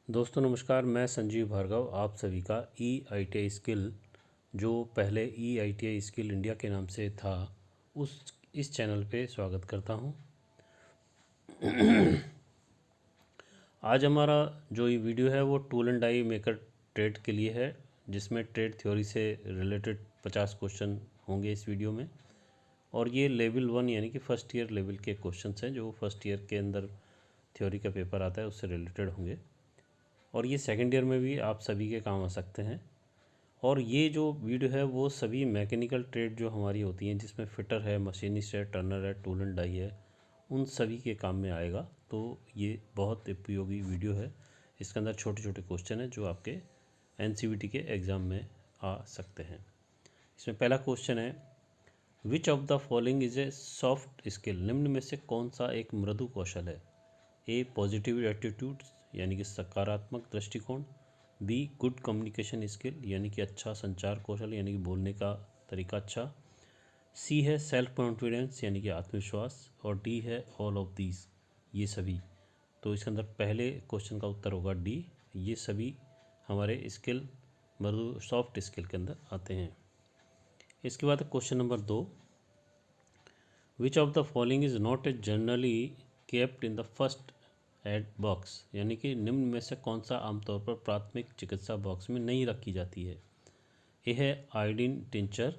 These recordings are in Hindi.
दोस्तों नमस्कार, मैं संजीव भार्गव आप सभी का ITI स्किल, जो पहले ITI स्किल इंडिया के नाम से था, इस चैनल पे स्वागत करता हूं। आज हमारा जो ये वीडियो है वो tool and die maker trade के लिए है, जिसमें ट्रेड थ्योरी से रिलेटेड 50 क्वेश्चन होंगे इस वीडियो में। और ये लेवल 1 यानी कि फर्स्ट ईयर लेवल के क्वेश्चन हैं, जो फर्स्ट ईयर के अंदर थ्योरी का पेपर आता है उससे रिलेटेड होंगे। और ये सेकंड ईयर में भी आप सभी के काम आ सकते हैं। और ये जो वीडियो है वो सभी मैकेनिकल ट्रेड जो हमारी होती हैं, जिसमें फिटर है, मशीनिस्ट है, टर्नर है, टूल एंड डाई है, उन सभी के काम में आएगा। तो ये बहुत उपयोगी वीडियो है। इसके अंदर छोटे छोटे क्वेश्चन हैं जो आपके NCVT के एग्ज़ाम में आ सकते हैं। इसमें पहला क्वेश्चन है, विच of the following is a soft skill? निम्न में से कौन सा एक मृदु कौशल है? ए पॉजिटिव एटीट्यूड यानी कि सकारात्मक दृष्टिकोण, बी गुड कम्युनिकेशन स्किल यानी कि अच्छा संचार कौशल यानी कि बोलने का तरीका अच्छा, सी है सेल्फ कॉन्फिडेंस यानी कि आत्मविश्वास, और डी है ऑल ऑफ दीज, ये सभी। तो इसके अंदर पहले क्वेश्चन का उत्तर होगा डी, ये सभी हमारे स्किल मृदु सॉफ्ट स्किल के अंदर आते हैं। इसके बाद question number 2, which of the following is not a generally kept in the first aid box? यानी कि निम्न में से कौन सा आमतौर पर प्राथमिक चिकित्सा बॉक्स में नहीं रखी जाती है? ए है आयोडीन टिंचर,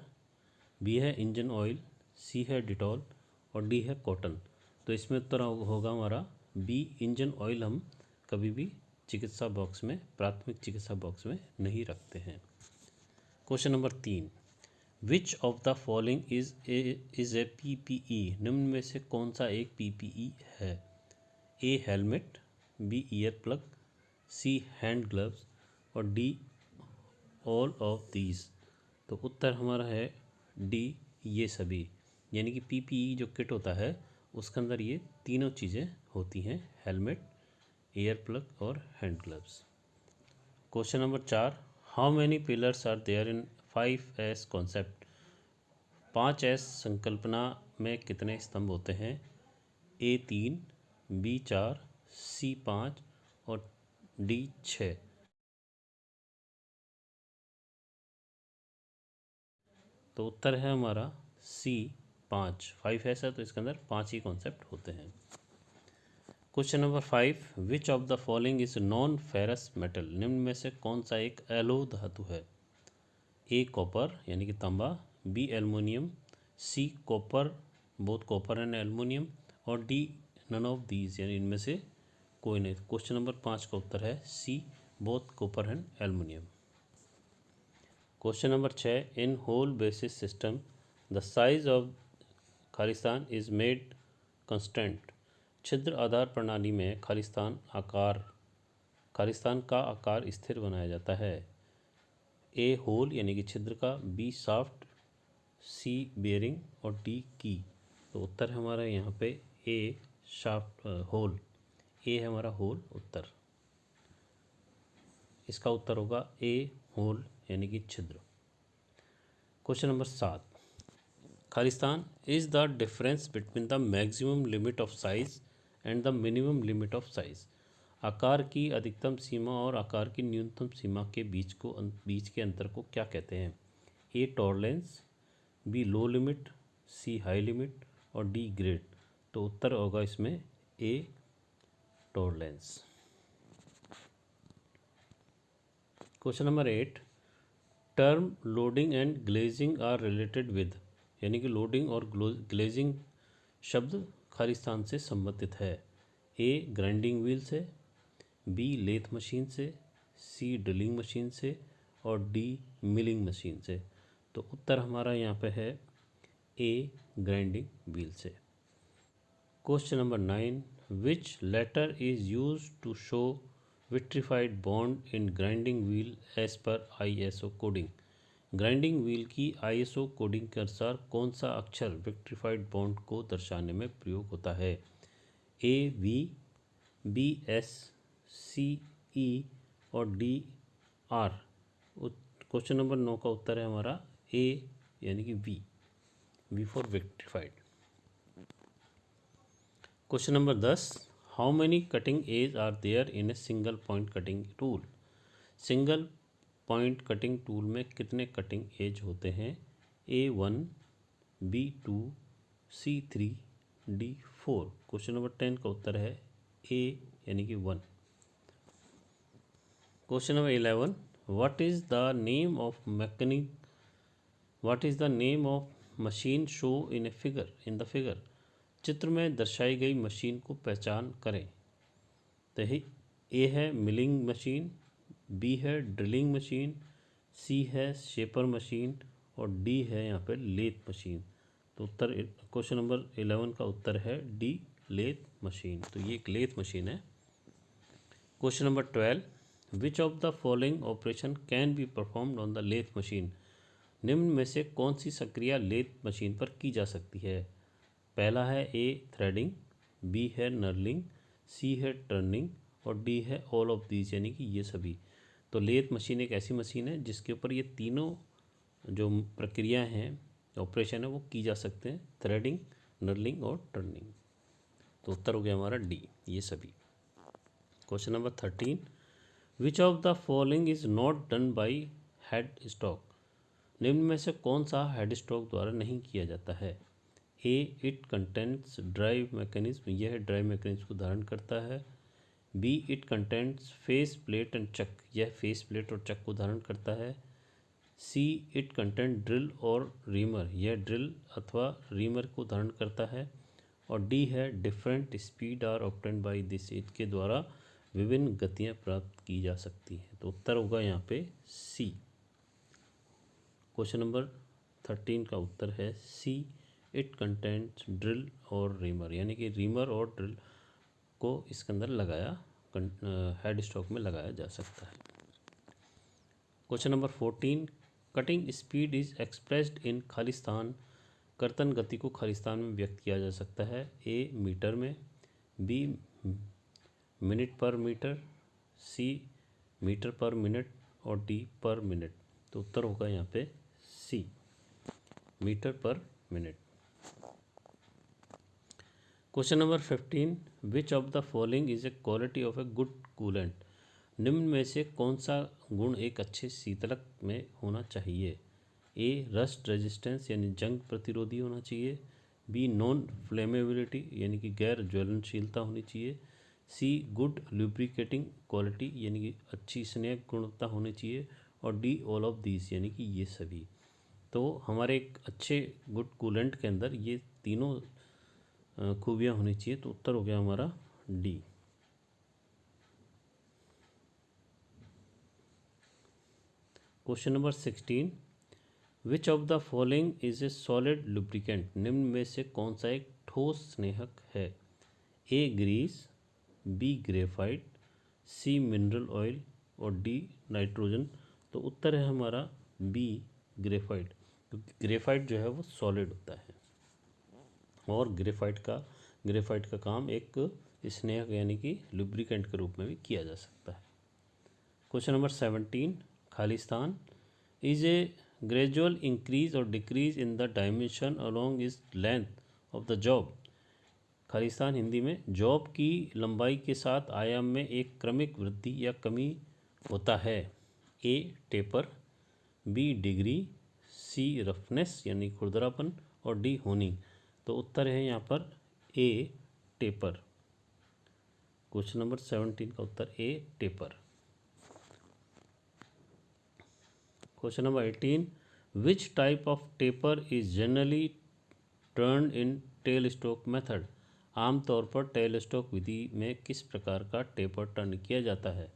बी है इंजन ऑयल, सी है डिटॉल, और डी है कॉटन। तो इसमें उत्तर होगा हमारा बी, इंजन ऑयल हम कभी भी चिकित्सा बॉक्स में, प्राथमिक चिकित्सा बॉक्स में नहीं रखते हैं। Question number 3, which of the following is A PPE? निम्न में से कौन सा एक PPE है? ए हेलमेट, बी ईयर प्लग, सी हैंड ग्लव्स, और डी ऑल ऑफ दीज। तो उत्तर हमारा है डी, ये सभी। यानी कि PPE जो किट होता है उसके अंदर ये तीनों चीज़ें होती हैं, हेलमेट, ईयर प्लग और hand gloves. Question number 4, how many pillars are there in 5S concept? 5S संकल्पना में कितने स्तंभ होते हैं? ए 3, बी 4, सी 5 और डी 6। तो उत्तर है हमारा सी 5। 5S है तो इसके अंदर 5 ही कॉन्सेप्ट होते हैं। Question number 5, which of the following is non ferrous metal? निम्न में से कौन सा एक एलो धातु है? ए कॉपर यानी कि तांबा, B aluminium, C copper, both copper and aluminium, और डी नन ऑफ दीज यानी इनमें से कोई नहीं। क्वेश्चन नंबर 5 का उत्तर है C, both copper and aluminium. Question number 6, in hole basis system the size of Khalistan is made constant? छिद्र आधार प्रणाली में खालिस्तान का आकार स्थिर बनाया जाता है। ए होल यानी कि छिद्र का, बी शाफ्ट, सी बेयरिंग और डी की। तो उत्तर है हमारा यहाँ पे ए शाफ्ट, होल। ए है हमारा होल उत्तर। इसका उत्तर होगा ए होल यानी कि छिद्र। Question number 7, Khalistan is the difference between the maximum limit of size and the minimum limit of size? आकार की अधिकतम सीमा और आकार की न्यूनतम सीमा के बीच के अंतर को क्या कहते हैं? A tolerance, B low limit, C high limit और डी ग्रेड। तो उत्तर होगा इसमें A tolerance. Question number 8, term loading and glazing are related with? यानी कि लोडिंग और ग्लेजिंग शब्द खालिस्तान से संबंधित है। ए ग्राइंडिंग व्हील से, बी लेथ मशीन से, सी ड्रिलिंग मशीन से और डी मिलिंग मशीन से। तो उत्तर हमारा यहाँ पे है ए ग्राइंडिंग व्हील से। Question number 9, which letter is use to show vitrified bond in grinding wheel as per ISO coding? Grinding wheel की ISO कोडिंग के अनुसार कौन सा अक्षर विट्रीफाइड बॉन्ड को दर्शाने में प्रयोग होता है? A V, B S, C E और डी R। क्वेश्चन नंबर 9 का उत्तर है हमारा ए यानी कि V for vitrified. Question number 10, how many cutting edge are there in a single point cutting tool. Single point cutting tool में कितने कटिंग एज होते हैं? A1, B2, C3, D4। Question number 10 का उत्तर है ए यानी कि 1। Question number 11, what is the name of machine show in a figure in the figure. चित्र में दर्शाई गई मशीन को पहचान करें। तो ए है मिलिंग मशीन, बी है ड्रिलिंग मशीन, सी है शेपर मशीन और डी है यहाँ पे लेथ मशीन। तो उत्तर क्वेश्चन नंबर 11 का उत्तर है डी लेथ मशीन। तो ये एक लेथ मशीन है। Question number 12, which of the following operation can be performed on the lathe machine. निम्न में से कौन सी संक्रिया लेथ मशीन पर की जा सकती है? पहला है ए थ्रेडिंग, बी है नर्लिंग, सी है टर्निंग और डी है ऑल ऑफ दीज यानी कि ये सभी। तो लेथ मशीन एक ऐसी मशीन है जिसके ऊपर ये तीनों जो प्रक्रिया हैं ऑपरेशन है वो की जा सकते हैं, थ्रेडिंग, नर्लिंग और टर्निंग। तो उत्तर हो गया हमारा डी ये सभी। Question number 13, which of the following is not done by head stock. निम्न में से कौन सा हेड स्टॉक द्वारा नहीं किया जाता है? A it contents drive mechanism, यह ड्राइव मैकेनिज्म को धारण करता है। B it contents face plate and chuck, यह फेस प्लेट और चक को धारण करता है। सी इट कंटेंट ड्रिल और रीमर, यह ड्रिल अथवा रीमर को धारण करता है। और डी है different speed are obtained by this, इसके द्वारा विभिन्न गतियाँ प्राप्त की जा सकती हैं। तो उत्तर होगा यहाँ पे सी। क्वेश्चन नंबर 13 का उत्तर है सी, इट कंटेंट्स ड्रिल और रीमर, यानी कि रीमर और ड्रिल को इसके अंदर लगाया हेड स्टॉक में लगाया जा सकता है। Question number 14, cutting speed is expressed in Khalistan. कर्तन गति को खालिस्तान में व्यक्त किया जा सकता है। ए मीटर में, B minute per metre, C metre per minute और डी पर मिनट। तो उत्तर होगा यहाँ पे C, metre per minute. Question number 15, which of the following is a quality of a good coolant. निम्न में से कौन सा गुण एक अच्छे शीतलक में होना चाहिए? ए रस्ट रेजिस्टेंस यानी जंग प्रतिरोधी होना चाहिए। बी नॉन फ्लेमेबिलिटी यानी कि गैर ज्वलनशीलता होनी चाहिए। सी गुड लुब्रिकेटिंग क्वालिटी यानी कि अच्छी स्नेहक गुणवत्ता होनी चाहिए। और डी ऑल ऑफ दीज यानी कि ये सभी। तो हमारे एक अच्छे गुड कूलेंट के अंदर ये तीनों खूबियाँ होनी चाहिए। तो उत्तर हो गया हमारा D. Question number 16, which of the following is A solid lubricant. निम्न में से कौन सा एक ठोस स्नेहक है? ए ग्रीस, बी ग्रेफाइट, सी मिनरल ऑयल और डी नाइट्रोजन। तो उत्तर है हमारा बी ग्रेफाइट, क्योंकि ग्रेफाइट जो है वो सॉलिड होता है और ग्रेफाइट का काम एक स्नेहक यानी कि लुब्रिकेंट के रूप में भी किया जा सकता है। Question number 17, Khalistan is a gradual increase और decrease in the dimension along is length of the job. Khalistan Hindi में जॉब की लंबाई के साथ आयाम में एक क्रमिक वृद्धि या कमी होता है। ए टेपर, बी डिग्री, सी रफनेस यानी खुरदरापन और डी होनिंग। तो उत्तर है यहाँ पर ए टेपर। क्वेश्चन नंबर 17 का उत्तर A taper. Question number 18, which type of taper is generally turn in tail stock method. आमतौर पर टेल स्टॉक विधि में किस प्रकार का टेपर टर्न किया जाता है?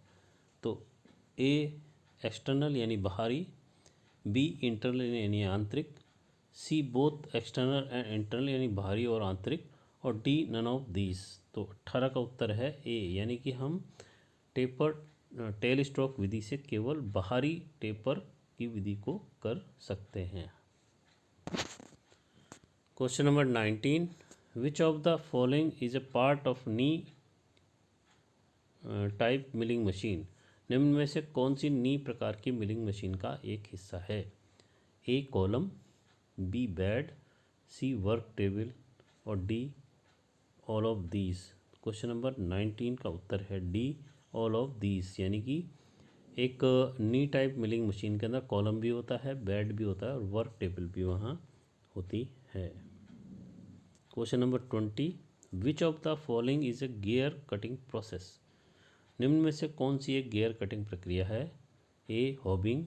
तो ए एक्सटर्नल यानी बाहरी, बी इंटरनल यानी आंतरिक, C both external and internal यानी बाहरी और आंतरिक और डी नन ऑफ दीज। तो 18 का उत्तर है ए, यानी कि हम टेल स्ट्रोक विधि से केवल बाहरी टेपर की विधि को कर सकते हैं। Question number 19, which of the following is a part of knee type milling machine. निम्न में से कौन सी नी प्रकार की मिलिंग मशीन का एक हिस्सा है? ए कॉलम, बी बेड, सी वर्क टेबल और D all of these. Question number 19 का उत्तर है डी, ऑल ऑफ दीज, यानी कि एक नी टाइप मिलिंग मशीन के अंदर कॉलम भी होता है, बेड भी होता है और वर्क टेबल भी वहाँ होती है। Question number 20, which of the following is A gear cutting process? निम्न में से कौन सी एक गियर कटिंग प्रक्रिया है? A hobbing,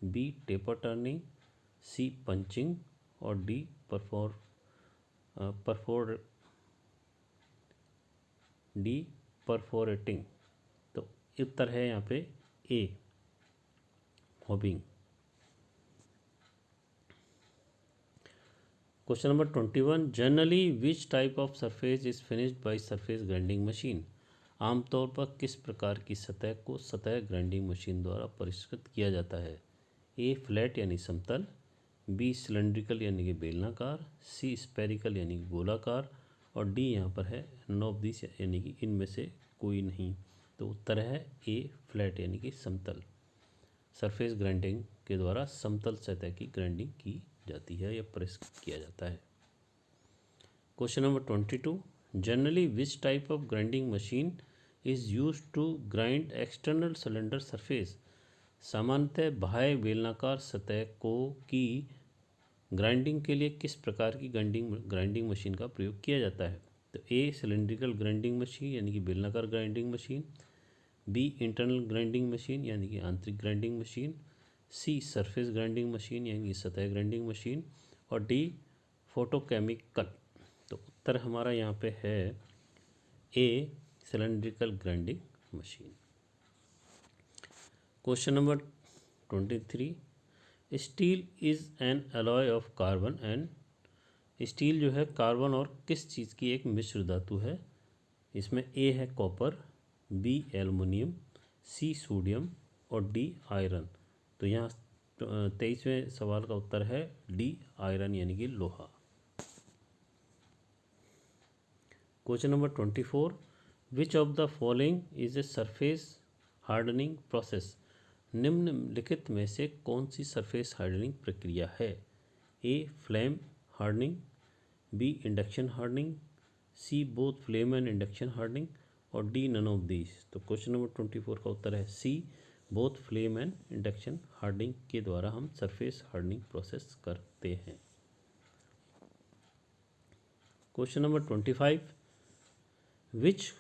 B taper turning, C punching और डी परफोरेटिंग। तो उत्तर है यहाँ पे A hobbing. Question number 21, generally which type of surface is finished by surface grinding machine? आमतौर पर किस प्रकार की सतह को सतह ग्राइंडिंग मशीन द्वारा परिष्कृत किया जाता है? ए फ्लैट यानी समतल, बी सिलेंड्रिकल यानी कि बेलनाकार, सी स्पेरिकल यानी कि गोलाकार और डी यहाँ पर है नॉन ऑफ दिस यानी कि इनमें से कोई नहीं। तो उत्तर है ए फ्लैट यानी कि समतल। सरफेस ग्राइंडिंग के द्वारा समतल सतह की ग्राइंडिंग की जाती है या परिष्कृत किया जाता है। Question number 22, generally which type of grinding machine is use to grind external cylinder surface? सामान्यतः बाह्य बेलनाकार सतह को की ग्राइंडिंग के लिए किस प्रकार की ग्राइंडिंग मशीन का प्रयोग किया जाता है? तो ए सिलेंड्रिकल ग्राइंडिंग मशीन यानी कि बेलनाकार grinding machine, B internal grinding machine यानी कि आंतरिक grinding machine, C surface grinding machine यानी कि सतह ग्राइंडिंग मशीन और डी फोटोकेमिकल। तो उत्तर हमारा यहाँ पे है A cylindrical grinding machine. Question number 23, steel is an alloy of carbon and, steel जो है कार्बन और किस चीज़ की एक मिश्र धातु है? इसमें ए है copper, B aluminium, C sodium और डी आयरन। तो यहाँ 23वें सवाल का उत्तर है डी आयरन यानी कि लोहा। Question number 24, which of the following is a surface hardening process? निम्नलिखित में से कौन सी सरफेस हार्डनिंग प्रक्रिया है? A flame hardening, B induction hardening, C both flame and induction hardening और डी नन ऑफ दीज। तो क्वेश्चन नंबर 24 का उत्तर है C both flame and induction hardening के द्वारा हम सरफेस हार्डनिंग प्रोसेस करते हैं। Question number 25, which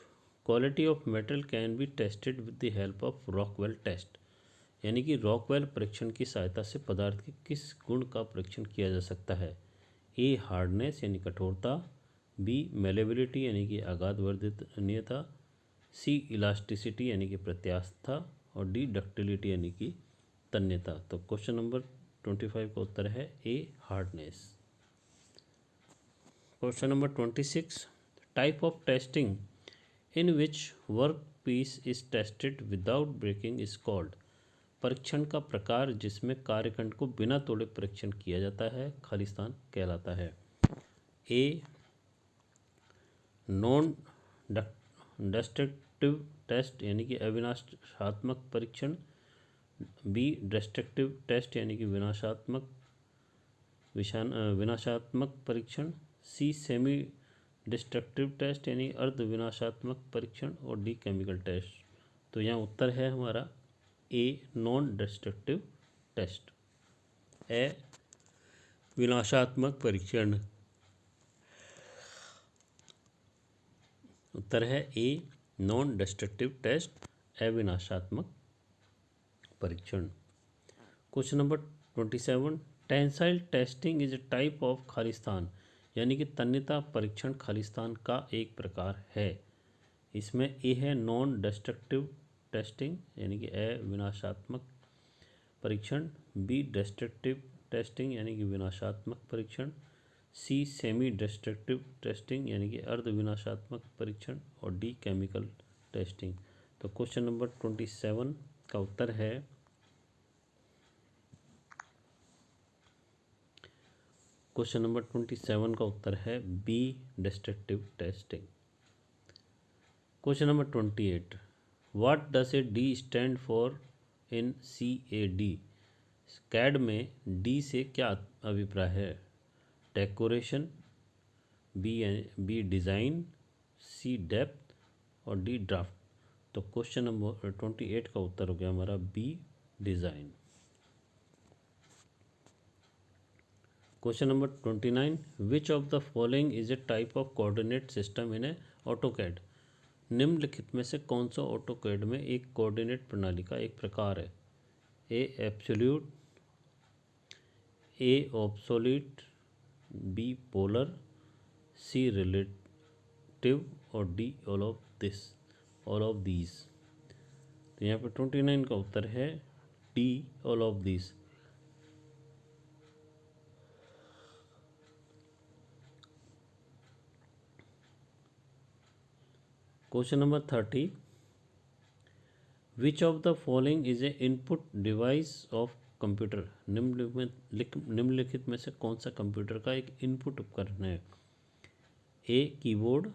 quality of metal can be tested with the help of Rockwell test? यानी कि रॉकवेल परीक्षण की सहायता से पदार्थ के किस गुण का परीक्षण किया जा सकता है? ए हार्डनेस यानी कठोरता, बी मेलेबिलिटी यानी कि आघात वर्धनीयता, सी इलास्टिसिटी यानी कि प्रत्यास्थता और डी डक्टिलिटी यानी कि तन्यता। तो क्वेश्चन नंबर 25 का उत्तर है A hardness. Question number 26, type of testing in which work piece is tested without breaking is called? परीक्षण का प्रकार जिसमें कार्यखंड को बिना तोड़े परीक्षण किया जाता है खालिस्तान कहलाता है। ए नॉन डिस्ट्रक्टिव टेस्ट यानी कि अविनाशात्मक परीक्षण, बी डिस्ट्रक्टिव टेस्ट यानी कि विनाशात्मक परीक्षण, सी सेमी डिस्ट्रक्टिव टेस्ट यानी अर्ध विनाशात्मक परीक्षण और डी केमिकल टेस्ट। तो यहाँ उत्तर है हमारा ए नॉन डिस्ट्रक्टिव टेस्ट, ए विनाशात्मक परीक्षण। उत्तर है ए नॉन डिस्ट्रक्टिव टेस्ट, अविनाशात्मक परीक्षण। Question number 27, tensile testing is a type of Khalistan यानी कि तन्यता परीक्षण खालिस्तान का एक प्रकार है। इसमें ए है नॉन डिस्ट्रक्टिव टेस्टिंग यानी कि अविनाशात्मक परीक्षण, बी डिस्ट्रक्टिव टेस्टिंग यानी कि विनाशात्मक परीक्षण, सी सेमी डिस्ट्रक्टिव टेस्टिंग यानी कि अर्ध विनाशात्मक परीक्षण और डी केमिकल टेस्टिंग। तो क्वेश्चन नंबर 27 का उत्तर है क्वेश्चन नंबर 27 का उत्तर है B destructive testing. Question number 28, what does A D stand for in CAD? CAD में डी से क्या अभिप्राय है? डेकोरेशन, बी डिज़ाइन, सी डेप्थ और डी ड्राफ्ट। तो क्वेश्चन नंबर 28 का उत्तर हो गया हमारा B design. Question number 29, which of the following is A type of coordinate system in A AutoCAD. निम्नलिखित में से कौन सा ऑटोकैड में एक कोऑर्डिनेट प्रणाली का एक प्रकार है। A absolute, A obsolete, B polar, C relative और डी ऑल ऑफ दीज। तो यहाँ पे 29 का उत्तर है D all of these. Question number 30, which of the following is a input device of computer. निम्नलिखित में से कौन सा कंप्यूटर का एक इनपुट उपकरण है। A keyboard,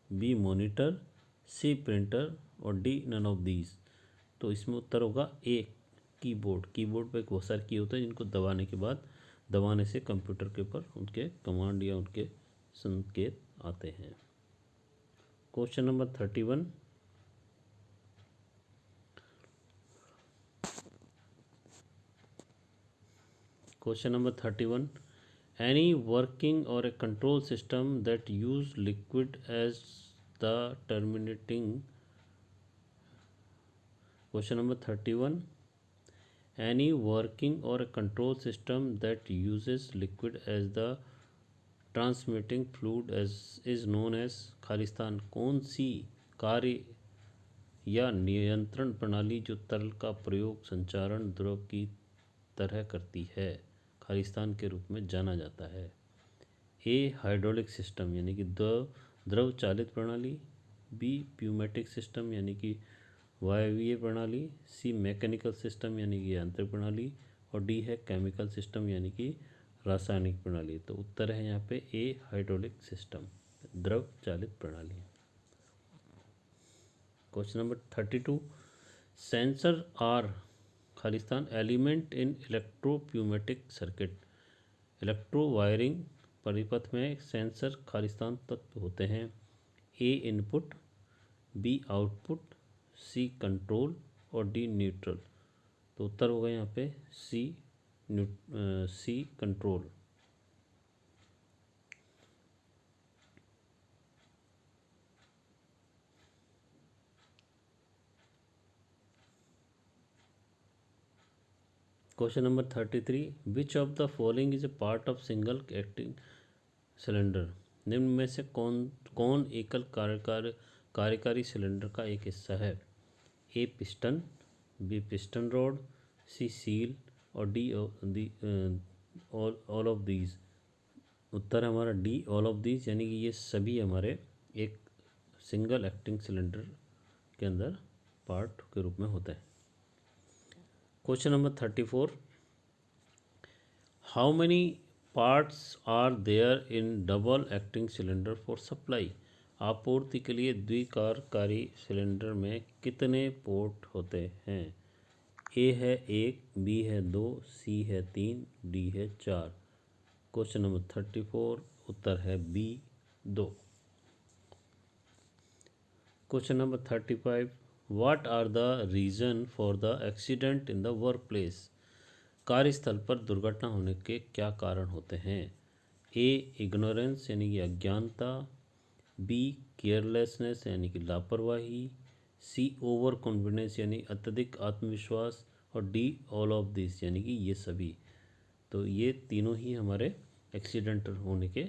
B monitor, C printer और डी नन ऑफ दीज। तो इसमें उत्तर होगा ए कीबोर्ड। कीबोर्ड पे बहुत सारे की होते हैं जिनको दबाने से कंप्यूटर के ऊपर उनके कमांड या उनके संकेत आते हैं। Question number 31, any working or a control system that use liquid as the terminating. Question number 31, any working or a control system that uses liquid as the transmitting fluid as is known as Khalistan. कौन सी कार्य या नियंत्रण प्रणाली जो तरल का प्रयोग संचारण द्रव की तरह करती है खालिस्तान के रूप में जाना जाता है। ए हाइड्रोलिक सिस्टम यानी कि द्रव चालित प्रणाली, बी प्यूमेटिक सिस्टम यानी कि वायवीय प्रणाली, सी मैकेनिकल सिस्टम यानी कि यांत्रिक प्रणाली और डी है केमिकल सिस्टम यानी कि रासायनिक प्रणाली। तो उत्तर है यहाँ पे ए हाइड्रोलिक सिस्टम, द्रव चालित प्रणाली। Question number 32, sensor are Khalistan element in electropneumatic circuit. Electro wiring परिपथ में सेंसर खालिस्तान तत्व होते हैं। A input, B output, C control और डी न्यूट्रल। तो उत्तर होगा यहाँ पे C control. Question number 33, which of the following is a part of single acting cylinder. निम्न में से कौन एकल कार्यकारी सिलेंडर का एक हिस्सा है। A piston, B piston rod, C seal और डी ऑल ऑफ दीज। उत्तर हमारा डी ऑल ऑफ दीज यानी कि ये सभी हमारे एक सिंगल एक्टिंग सिलेंडर के अंदर पार्ट के रूप में होता है। Question number 34, how many parts are there in double acting cylinder for supply. आपूर्ति के लिए द्विकारकारी सिलेंडर में कितने पोर्ट होते हैं। ए है 1, बी है 2, सी है 3, डी है 4। क्वेश्चन नंबर 34 उत्तर है B 2। Question number 35, what are the reason for the accident in the work place. कार्यस्थल पर दुर्घटना होने के क्या कारण होते हैं। ए इग्नोरेंस यानी कि अज्ञानता, बी केयरलेसनेस यानी कि लापरवाही, सी ओवर कॉन्फिडेंस यानी अत्यधिक आत्मविश्वास और डी ऑल ऑफ दिस यानी कि ये सभी। तो ये तीनों ही हमारे एक्सीडेंट होने के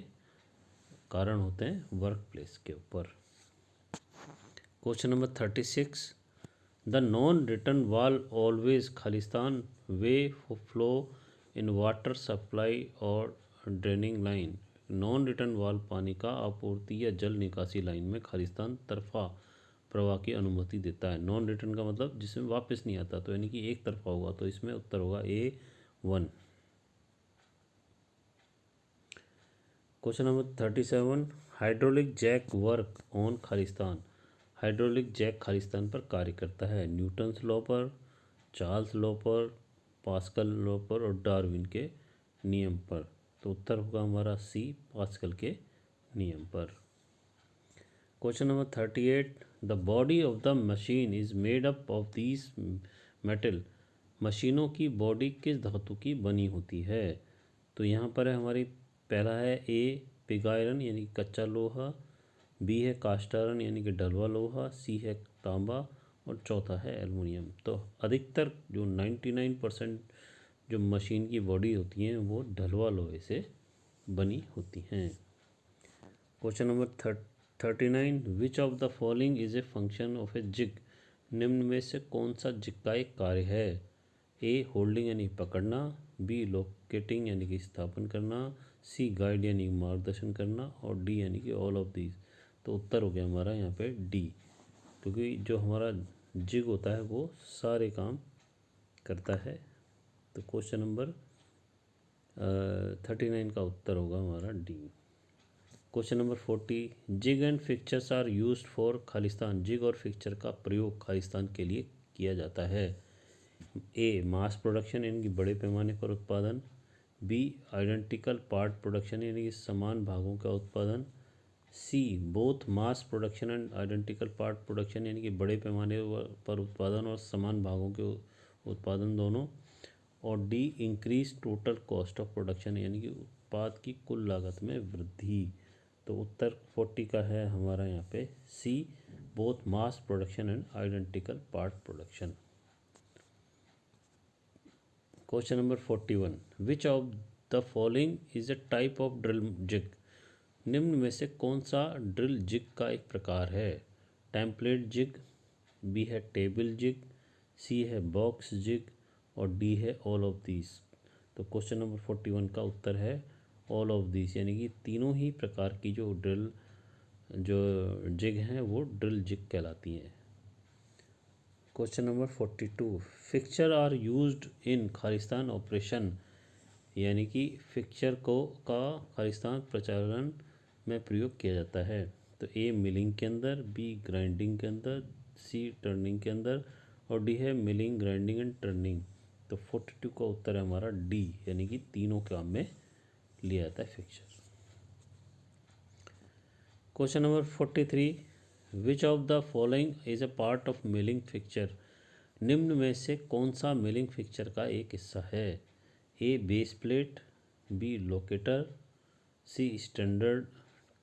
कारण होते हैं वर्क प्लेस के ऊपर। Question number 36, the non return valve always Khalistan way flow in water supply और draining line. Non return valve पानी का आपूर्ति या जल निकासी लाइन में खालिस्तान तरफा प्रवाह की अनुमति देता है। नॉन रिटर्न का मतलब जिसमें वापस नहीं आता, तो यानी कि एक तरफा होगा, तो इसमें उत्तर होगा A1। Question number 37, hydraulic jack work on खालिस्तान। हाइड्रोलिक जैक खालिस्तान पर कार्य करता है न्यूटन्स लॉ पर, चार्ल्स लॉ पर, पास्कल लॉ पर और डार्विन के नियम पर। तो उत्तर होगा हमारा सी पास्कल के नियम पर। Question number 38, the body of the machine is made up of these metal. मशीनों की बॉडी किस धातु की बनी होती है? तो यहाँ पर है हमारी, पहला है ए पिग आयरन यानी कच्चा लोहा, बी है कास्ट आयरन यानी कि ढलवा लोहा, सी है तांबा और चौथा है एल्युमिनियम। तो अधिकतर जो 99% जो मशीन की बॉडी होती हैं वो ढलवा लोहे से बनी होती हैं। Question number 39, which of the following is a function of a jig. निम्न में से कौन सा जिग का एक कार्य है? ए होल्डिंग यानी पकड़ना, बी लोकेटिंग यानी कि स्थापन करना, सी गाइड यानी मार्गदर्शन करना और डी यानी कि ऑल ऑफ दीज। तो उत्तर हो गया हमारा यहाँ पे डी, क्योंकि जो हमारा जिग होता है वो सारे काम करता है। तो क्वेश्चन नंबर 39 का उत्तर होगा हमारा D. Question number 40, jig and fixtures are used for खालिस्तान। जिग और फिक्चर का प्रयोग खालिस्तान के लिए किया जाता है। ए मास प्रोडक्शन यानी कि बड़े पैमाने पर उत्पादन, बी आइडेंटिकल पार्ट प्रोडक्शन यानी कि समान भागों का उत्पादन, C both mass production and identical part production यानी कि बड़े पैमाने पर उत्पादन और समान भागों के उत्पादन दोनों, और D increase total cost of production यानी कि उत्पाद की कुल लागत में वृद्धि। तो उत्तर 40 का है हमारा यहाँ पे C both mass production and identical part production. Question number 41, which of the following is a type of drill jig. निम्न में से कौन सा ड्रिल जिग का एक प्रकार है? टेम्पलेट जिग, बी है टेबल जिग, सी है बॉक्स जिग और डी है ऑल ऑफ दीज। तो क्वेश्चन नंबर 41 का उत्तर है ऑल ऑफ दिस, यानी कि तीनों ही प्रकार की जो जिग हैं वो ड्रिल जिग कहलाती हैं। Question number 42, fixture are used in खालिस्तान ऑपरेशन, यानी कि फिक्चर का खालिस्तान प्रचालन में प्रयोग किया जाता है। तो ए मिलिंग के अंदर, बी ग्राइंडिंग के अंदर, सी टर्निंग के अंदर और डी है मिलिंग ग्राइंडिंग एंड टर्निंग। तो 42 का उत्तर है हमारा डी, यानी कि तीनों काम में लिया जाता है fixture. Question number 43, which of the following is a part of milling fixture. निम्न में से कौन सा मिलिंग फिक्चर का एक हिस्सा है? A base plate, B locator, C standard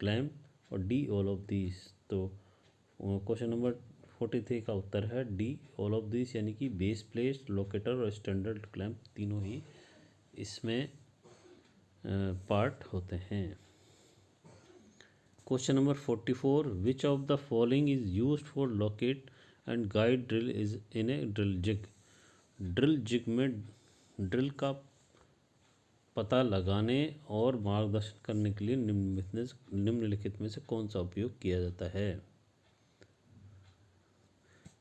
clamp और डी ऑल ऑफ दिस। तो क्वेश्चन नंबर 43 का उत्तर है डी ऑल ऑफ दिस, यानी कि बेस प्लेट, लोकेटर और स्टैंडर्ड क्लैंप तीनों ही इसमें पार्ट होते हैं। Question number 44, which of the following is used for locate and guide drill is in a drill jig. Drill jig में ड्रिल का पता लगाने और मार्गदर्शन करने के लिए निम्नलिखित में से कौन सा उपयोग किया जाता है?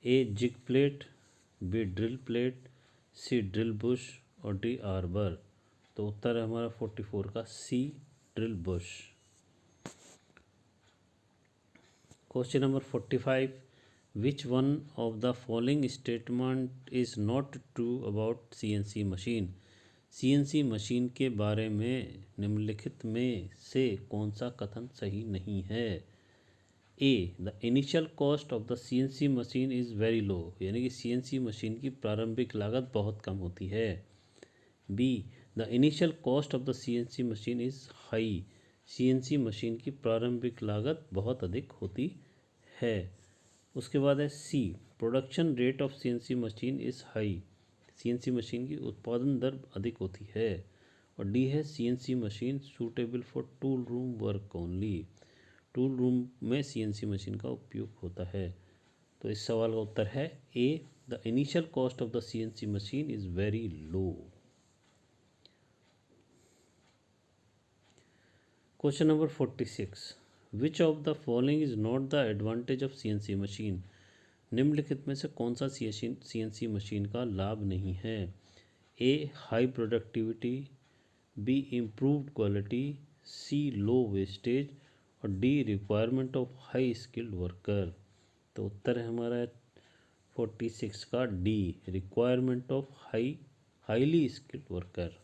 A jig plate, B drill plate, C drill bush और डी आर्बर। तो उत्तर है हमारा 44 का C drill bush. Question number 45, which one of the following statement is not true about CNC machine. CNC machine के बारे में निम्नलिखित में से कौन सा कथन सही नहीं है? A the initial cost of the CNC machine is very low, यानी कि सीएनसी मशीन की प्रारंभिक लागत बहुत कम होती है। Be the initial cost of the CNC machine is high, CNC machine की प्रारंभिक लागत बहुत अधिक होती है। उसके बाद है C production rate of CNC machine is high, CNC machine की उत्पादन दर अधिक होती है। और डी है CNC machine suitable for tool room work only, tool room में सीएनसी मशीन का उपयोग होता है। तो इस सवाल का उत्तर है A the initial cost of the CNC machine is very low. Question number 46, which of the following is not the advantage of CNC machine. निम्नलिखित में से कौन सा सीएनसी मशीन का लाभ नहीं है? A high productivity, B improved quality, C low wastage और D requirement of high skilled worker. तो उत्तर है हमारा 46 का D requirement of highly skilled worker.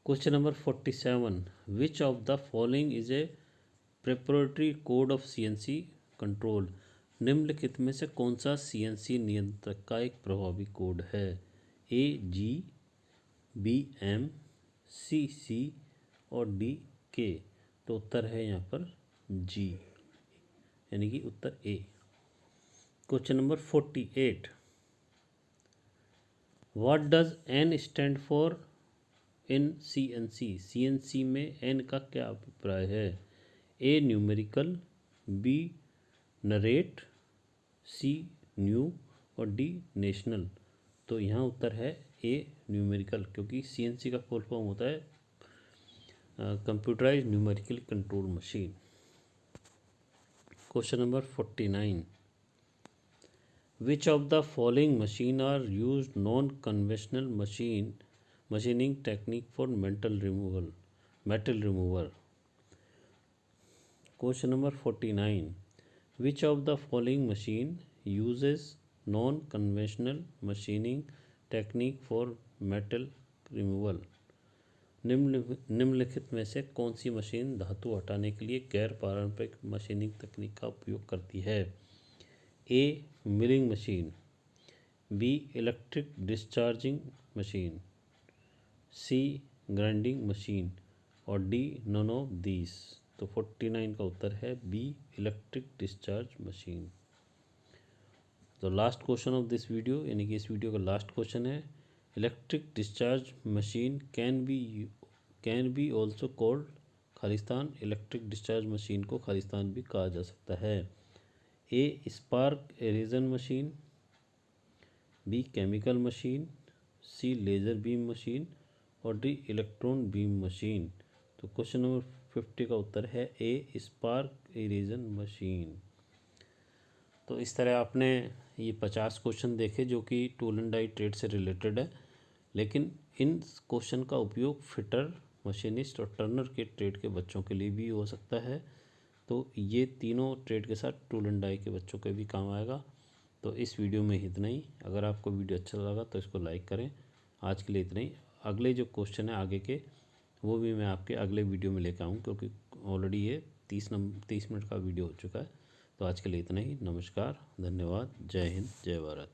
Question number 47, which of the following is a preparatory code of CNC control. निम्नलिखित में से कौन सा सीएनसी नियंत्रक का एक प्रभावी कोड है? ए जी, बी एम, सी सी और डी के। तो उत्तर है यहाँ पर जी, यानी कि उत्तर A. Question number 48, what does N stand for in CNC. CNC में एन का क्या अभिप्राय है? A numerical, B narrate, C new और डी नेशनल। तो यहाँ उत्तर है ए न्यूमेरिकल, क्योंकि सीएनसी का फुल फॉर्म होता है computerize numerical control machine. Question number 49, which of the following machine are used non conventional machining technique for metal removal. Question number 49, which of the following machine uses non conventional machining technique for metal removal. निम्नलिखित में से कौन सी मशीन धातु हटाने के लिए गैर पारंपरिक मशीनिंग तकनीक का उपयोग करती है? A milling machine, B electric discharging machine, C grinding machine और डी नन ऑफ दीज। तो 49 का उत्तर है बी इलेक्ट्रिक डिस्चार्ज मशीन। तो last question of this video, यानी कि इस वीडियो का लास्ट क्वेश्चन है, electric discharge machine can be also called Khalistan. Electric discharge machine को खालिस्तान भी कहा जा सकता है। A spark erosion machine, B chemical machine, C laser beam machine और डी इलेक्ट्रॉन बीम मशीन। तो क्वेश्चन नंबर 50 का उत्तर है ए स्पार्क एरेजन मशीन। तो इस तरह आपने ये 50 क्वेश्चन देखे जो कि टूल एंड डाई ट्रेड से रिलेटेड है, लेकिन इन क्वेश्चन का उपयोग फिटर, मशीनिस्ट और टर्नर के ट्रेड के बच्चों के लिए भी हो सकता है। तो ये तीनों ट्रेड के साथ टूल एंड डाई के बच्चों के भी काम आएगा। तो इस वीडियो में इतना ही। अगर आपको वीडियो अच्छा लगा तो इसको लाइक करें। आज के लिए इतना ही। अगले जो क्वेश्चन है आगे के, वो भी मैं आपके अगले वीडियो में लेकर आऊँ, क्योंकि ऑलरेडी ये 30 मिनट का वीडियो हो चुका है। तो आज के लिए इतना ही। नमस्कार, धन्यवाद, जय हिंद, जय भारत।